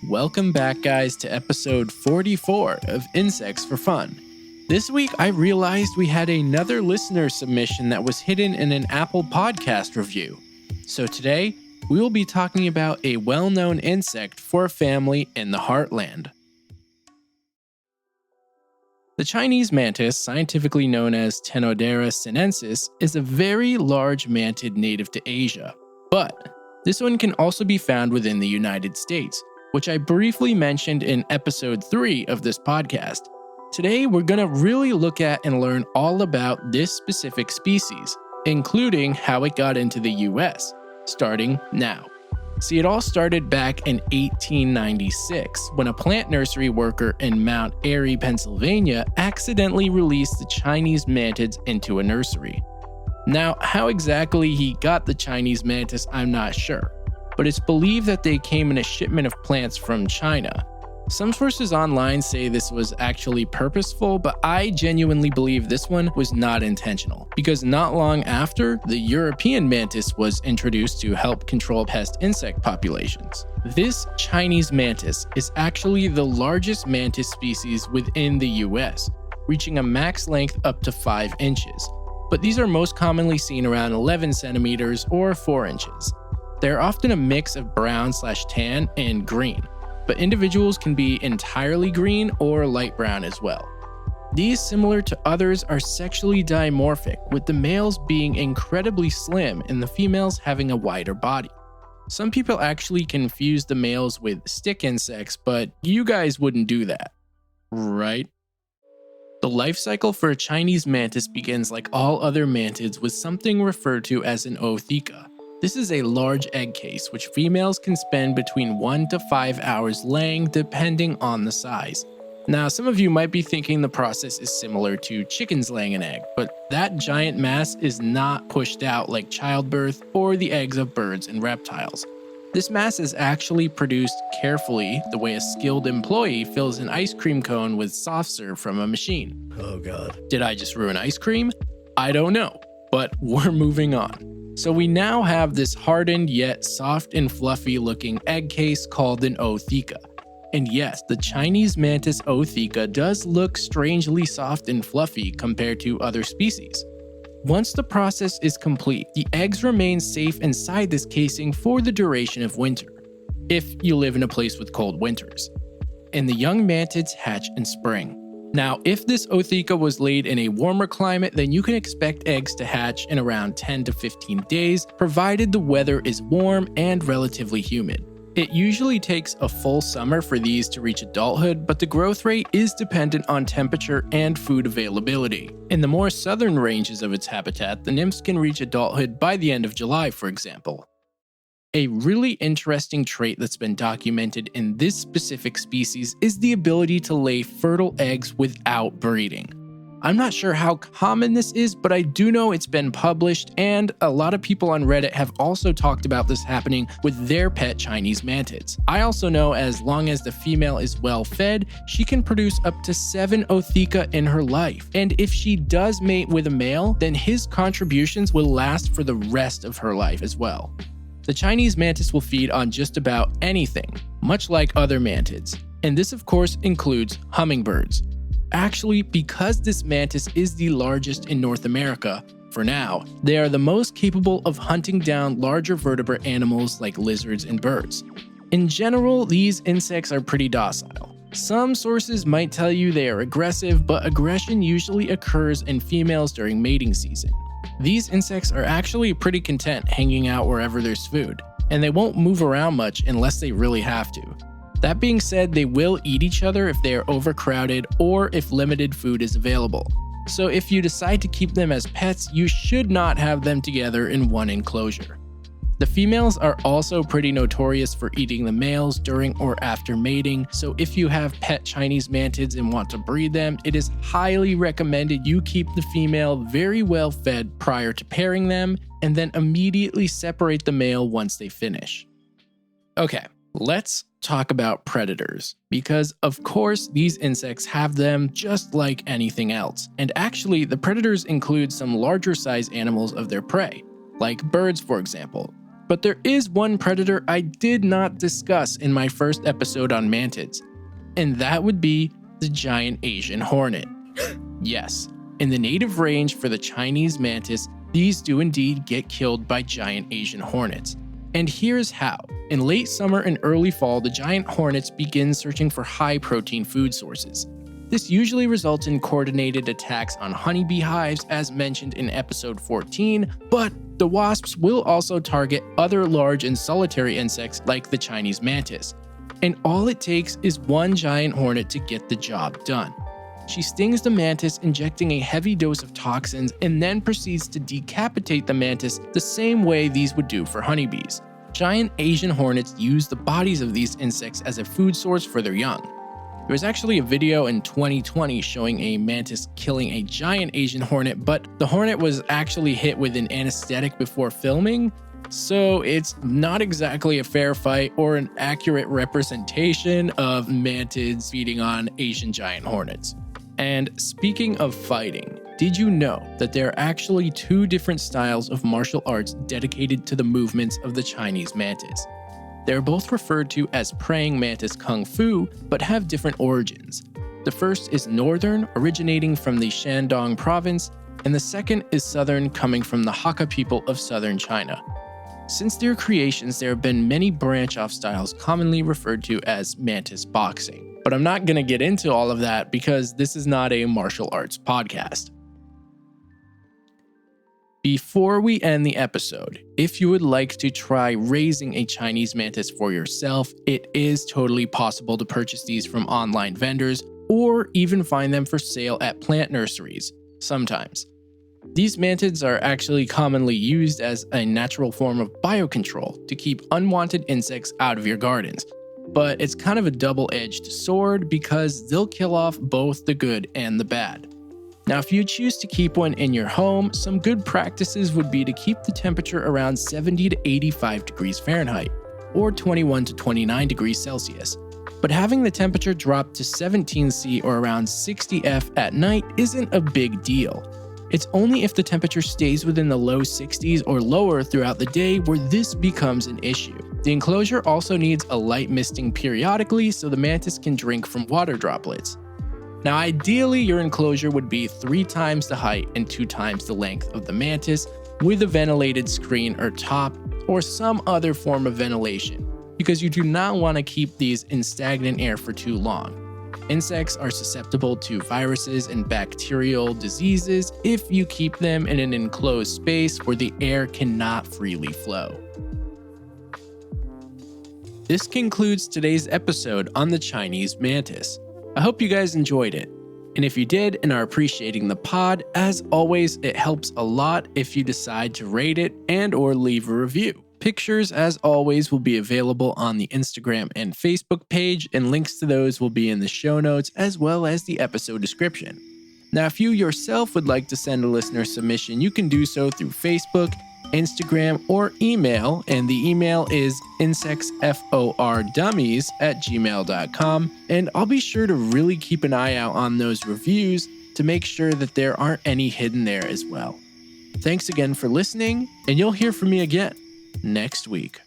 Welcome back, guys, to episode 44 of Insects for Fun. This week, I realized we had another listener submission that was hidden in an Apple Podcast review. So today, we will be talking about a well-known insect for a family in the Heartland. The Chinese mantis, scientifically known as Tenodera sinensis, is a very large mantid native to Asia. But this one can also be found within the United States, which I briefly mentioned in episode 3 of this podcast. Today, we're going to really look at and learn all about this specific species, including how it got into the US, starting now. See, it all started back in 1896 when a plant nursery worker in Mount Airy, Pennsylvania accidentally released the Chinese mantids into a nursery. Now, how exactly he got the Chinese mantis, I'm not sure, but it's believed that they came in a shipment of plants from China. Some sources online say this was actually purposeful, but I genuinely believe this one was not intentional, because not long after, the European mantis was introduced to help control pest insect populations. This Chinese mantis is actually the largest mantis species within the US, reaching a max length up to 5 inches, but these are most commonly seen around 11 centimeters or 4 inches. They're often a mix of brown/tan and green, but individuals can be entirely green or light brown as well. These, similar to others, are sexually dimorphic, with the males being incredibly slim and the females having a wider body. Some people actually confuse the males with stick insects, but you guys wouldn't do that, right? The life cycle for a Chinese mantis begins like all other mantids with something referred to as an ootheca. This is a large egg case which females can spend between 1 to 5 hours laying depending on the size. Now, some of you might be thinking the process is similar to chickens laying an egg, but that giant mass is not pushed out like childbirth or the eggs of birds and reptiles. This mass is actually produced carefully, the way a skilled employee fills an ice cream cone with soft serve from a machine. Oh god. Did I just ruin ice cream? I don't know, but we're moving on. So we now have this hardened yet soft and fluffy looking egg case called an ootheca. And yes, the Chinese mantis ootheca does look strangely soft and fluffy compared to other species. Once the process is complete, the eggs remain safe inside this casing for the duration of winter, if you live in a place with cold winters. And the young mantids hatch in spring. Now, if this ootheca was laid in a warmer climate, then you can expect eggs to hatch in around 10 to 15 days, provided the weather is warm and relatively humid. It usually takes a full summer for these to reach adulthood, but the growth rate is dependent on temperature and food availability. In the more southern ranges of its habitat, the nymphs can reach adulthood by the end of July, for example. A really interesting trait that's been documented in this specific species is the ability to lay fertile eggs without breeding. I'm not sure how common this is, but I do know it's been published, and a lot of people on Reddit have also talked about this happening with their pet Chinese mantids. I also know as long as the female is well fed, she can produce up to 7 ootheca in her life. And if she does mate with a male, then his contributions will last for the rest of her life as well. The Chinese mantis will feed on just about anything, much like other mantids, and this of course includes hummingbirds. Actually, because this mantis is the largest in North America, for now, they are the most capable of hunting down larger vertebrate animals like lizards and birds. In general, these insects are pretty docile. Some sources might tell you they are aggressive, but aggression usually occurs in females during mating season. These insects are actually pretty content hanging out wherever there's food, and they won't move around much unless they really have to. That being said, they will eat each other if they are overcrowded or if limited food is available. So if you decide to keep them as pets, you should not have them together in one enclosure. The females are also pretty notorious for eating the males during or after mating, so if you have pet Chinese mantids and want to breed them, it is highly recommended you keep the female very well fed prior to pairing them, and then immediately separate the male once they finish. Okay, let's talk about predators, because of course these insects have them just like anything else, and actually the predators include some larger size animals of their prey, like birds for example. But there is one predator I did not discuss in my first episode on mantids, and that would be the giant Asian hornet. Yes, in the native range for the Chinese mantis, these do indeed get killed by giant Asian hornets. And here's how. In late summer and early fall, the giant hornets begin searching for high-protein food sources. This usually results in coordinated attacks on honeybee hives as mentioned in episode 14, but the wasps will also target other large and solitary insects like the Chinese mantis. And all it takes is one giant hornet to get the job done. She stings the mantis, injecting a heavy dose of toxins, and then proceeds to decapitate the mantis the same way these would do for honeybees. Giant Asian hornets use the bodies of these insects as a food source for their young. There was actually a video in 2020 showing a mantis killing a giant Asian hornet, but the hornet was actually hit with an anesthetic before filming, so it's not exactly a fair fight or an accurate representation of mantids feeding on Asian giant hornets. And speaking of fighting, did you know that there are actually two different styles of martial arts dedicated to the movements of the Chinese mantis? They are both referred to as praying mantis kung fu, but have different origins. The first is northern, originating from the Shandong province, and the second is southern, coming from the Hakka people of southern China. Since their creations, there have been many branch-off styles commonly referred to as mantis boxing. But I'm not going to get into all of that because this is not a martial arts podcast. Before we end the episode, if you would like to try raising a Chinese mantis for yourself, it is totally possible to purchase these from online vendors or even find them for sale at plant nurseries, sometimes. These mantids are actually commonly used as a natural form of biocontrol to keep unwanted insects out of your gardens. But it's kind of a double-edged sword because they'll kill off both the good and the bad. Now, if you choose to keep one in your home, some good practices would be to keep the temperature around 70 to 85 degrees Fahrenheit, or 21 to 29 degrees Celsius. But having the temperature drop to 17 C or around 60 F at night isn't a big deal. It's only if the temperature stays within the low 60s or lower throughout the day where this becomes an issue. The enclosure also needs a light misting periodically so the mantis can drink from water droplets. Now, ideally, your enclosure would be 3 times the height and 2 times the length of the mantis with a ventilated screen or top or some other form of ventilation, because you do not want to keep these in stagnant air for too long. Insects are susceptible to viruses and bacterial diseases if you keep them in an enclosed space where the air cannot freely flow. This concludes today's episode on the Chinese mantis. I hope you guys enjoyed it. And if you did and are appreciating the pod, as always, it helps a lot if you decide to rate it and or leave a review. Pictures, as always, will be available on the Instagram and Facebook page, and links to those will be in the show notes as well as the episode description. Now, if you yourself would like to send a listener submission, you can do so through Facebook, Instagram, or email, and the email is insectsfordummies@gmail.com, and I'll be sure to really keep an eye out on those reviews to make sure that there aren't any hidden there as well. Thanks again for listening, and you'll hear from me again next week.